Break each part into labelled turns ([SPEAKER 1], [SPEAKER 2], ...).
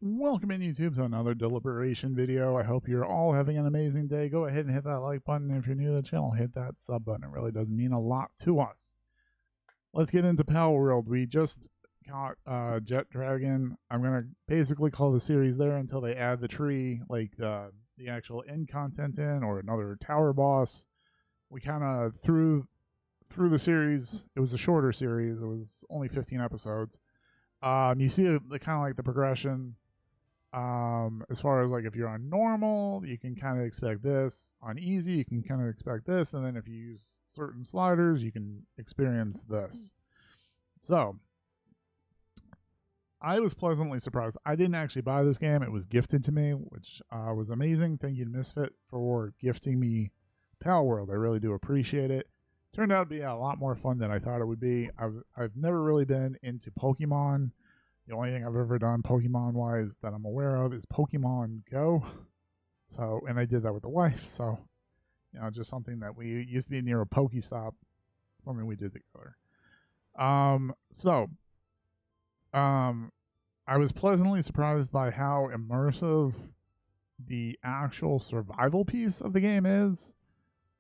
[SPEAKER 1] Welcome in YouTube to another deliberation video. I hope you're all having an amazing day. Go ahead and hit that like button. If you're new to the channel, hit that sub button. It really does mean a lot to us. Let's get into Palworld. We just got Jet Dragon. I'm going to basically call the series there until they add the tree, like the actual end content in, or another tower boss. We kind of through the series. It was a shorter series. It was only 15 episodes. You see the kind of like the progression. As far as like if you're on normal, you can kind of expect this. On easy, you can kind of expect this, and then if you use certain sliders, you can experience this. So I was pleasantly surprised. I didn't actually buy this game. It was gifted to me, which was amazing. Thank you to Misfit for gifting me Palworld. I really do appreciate it. Turned out to be a lot more fun than I thought it would be. I've never really been into Pokemon. The only thing I've ever done Pokemon-wise that I'm aware of is Pokemon Go. So, and I did that with the wife. So, just something that we used to be near a Pokestop, something we did together. I was pleasantly surprised by how immersive the actual survival piece of the game is.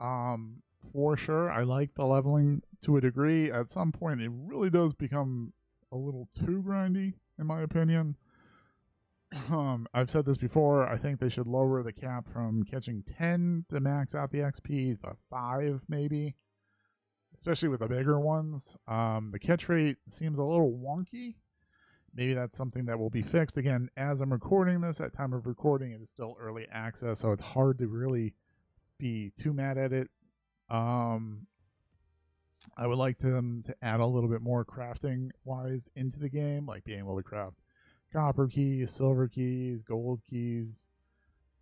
[SPEAKER 1] For sure, I like the leveling to a degree. At some point, it really does become a little too grindy, in my opinion. I've said this before. I think they should lower the cap from catching 10 to max out the XP to 5, maybe, especially with the bigger ones. The catch rate seems a little wonky. Maybe that's something that will be fixed. Again, as I'm recording this, at time of recording, it is still early access, so it's hard to really be too mad at it. I would like them to add a little bit more crafting wise into the game, like being able to craft copper keys, silver keys, gold keys,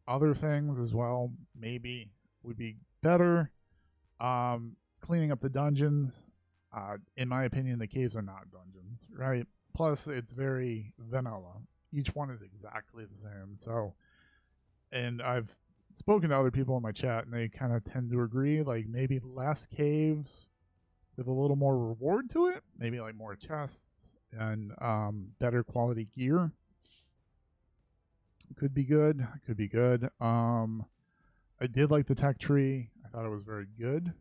[SPEAKER 1] other things as well. Maybe would be better. Cleaning up the dungeons. In my opinion, the caves are not dungeons, right? Plus, it's very vanilla. Each one is exactly the same. So, and I've spoken to other people in my chat, and they kind of tend to agree. Like maybe less caves with a little more reward to it, maybe like more chests and better quality gear. Could be good. Could be good. I did like the tech tree. I thought it was very good.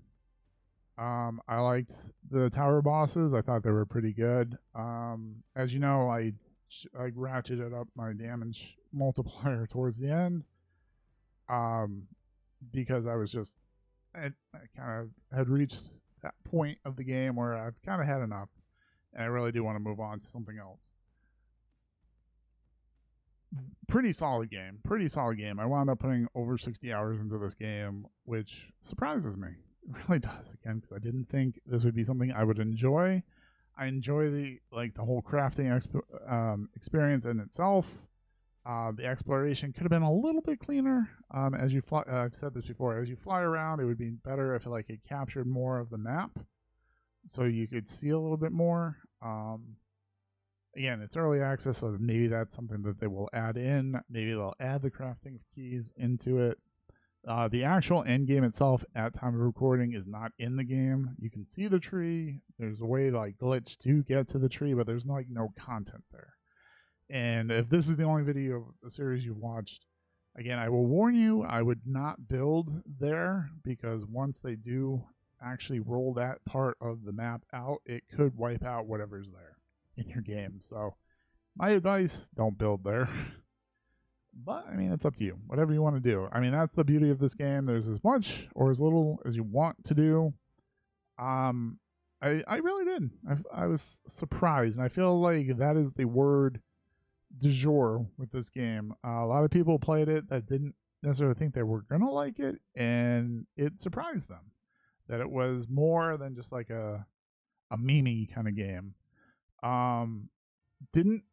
[SPEAKER 1] I liked the tower bosses. I thought they were pretty good. As you know, I ratcheted up my damage multiplier towards the end. Because I was just, I kind of had reached that point of the game where I've kind of had enough, and I really do want to move on to something else. Pretty solid game. Pretty solid game. I wound up putting over 60 hours into this game, which surprises me. It really does, again, because I didn't think this would be something I would enjoy. I enjoy the whole crafting experience in itself. The exploration could have been a little bit cleaner. As you fly, I've said this before. As you fly around, it would be better if it captured more of the map, so you could see a little bit more. Again, it's early access, so maybe that's something that they will add in. Maybe they'll add the crafting keys into it. The actual end game itself, at time of recording, is not in the game. You can see the tree. There's a way to glitch to get to the tree, but there's no content there. And if this is the only video of the series you've watched, again, I will warn you, I would not build there, because once they do actually roll that part of the map out, it could wipe out whatever's there in your game. So my advice, don't build there. But, I mean, it's up to you. Whatever you want to do. I mean, that's the beauty of this game. There's as much or as little as you want to do. I really did. I was surprised, and I feel like that is the word du jour with this game. A lot of people played it that didn't necessarily think they were gonna like it, and it surprised them that it was more than just like a meme kind of game. I didn't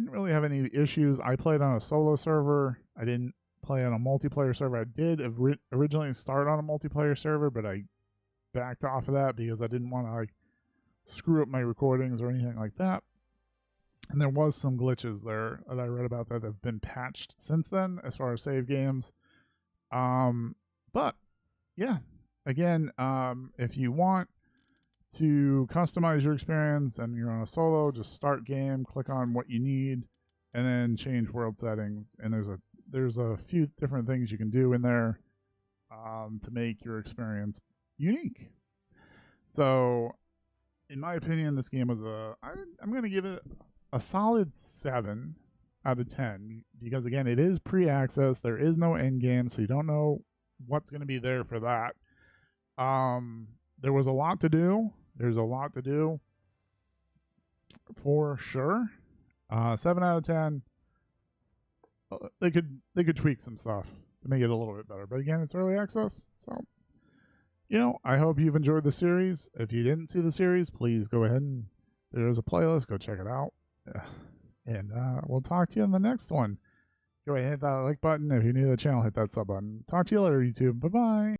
[SPEAKER 1] really have any issues. I played on a solo server. I didn't play on a multiplayer server. I did originally start on a multiplayer server, but I backed off of that because I didn't want to screw up my recordings or anything like that. And there was some glitches there that I read about that have been patched since then as far as save games. But yeah, again, if you want to customize your experience and you're on a solo, just start game, click on what you need. and then change world settings. And there's a few different things you can do in there to make your experience unique. So, in my opinion, this game was I'm going to give it a solid 7 out of 10 because again, it is pre-access. There is no end game, so you don't know what's going to be there for that. There was a lot to do. There's a lot to do for sure. 7 out of 10. They could tweak some stuff to make it a little bit better, but again, it's early access, so I hope you've enjoyed the series. If you didn't see the series, please go ahead and there's a playlist. Go check it out, and we'll talk to you in the next one. Go ahead and hit that like button. If you're new to the channel, hit that sub button. Talk to you later, YouTube. Bye bye.